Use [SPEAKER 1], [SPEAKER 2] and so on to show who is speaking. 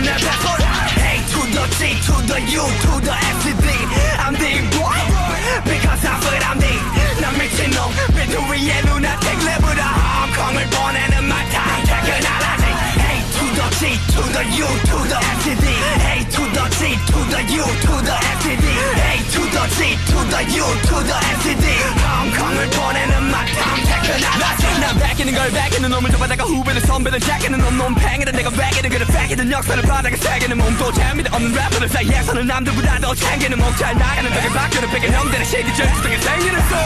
[SPEAKER 1] 날 배포라. A to the G to the U to the F to D. I'm the boy because I'm what I'm the. 난 미친놈 비트 위에 lunatic 레브라 홍콩을 보내는 my time 퇴근 알아지. A to the G to the U to the F to D. A to the G to the U to the F to D. A to the G to the U to the F to D. 홍콩을 보내는 my time 퇴근 알아지. 난 베끼는 걸 베끼는 놈을 잡아다가 후배들 선배들 제끼는 놈 놈팽이든 내가 베끼는 그래 베끼든 역사를 바닥에 새기는 몸도 재미도 없는 래퍼들 사이에서는 남들보다 더 챙기는 몸 잘 나가는 덕에 바뀌는 베끼는 형들의 시기 절투 속에 생기는 소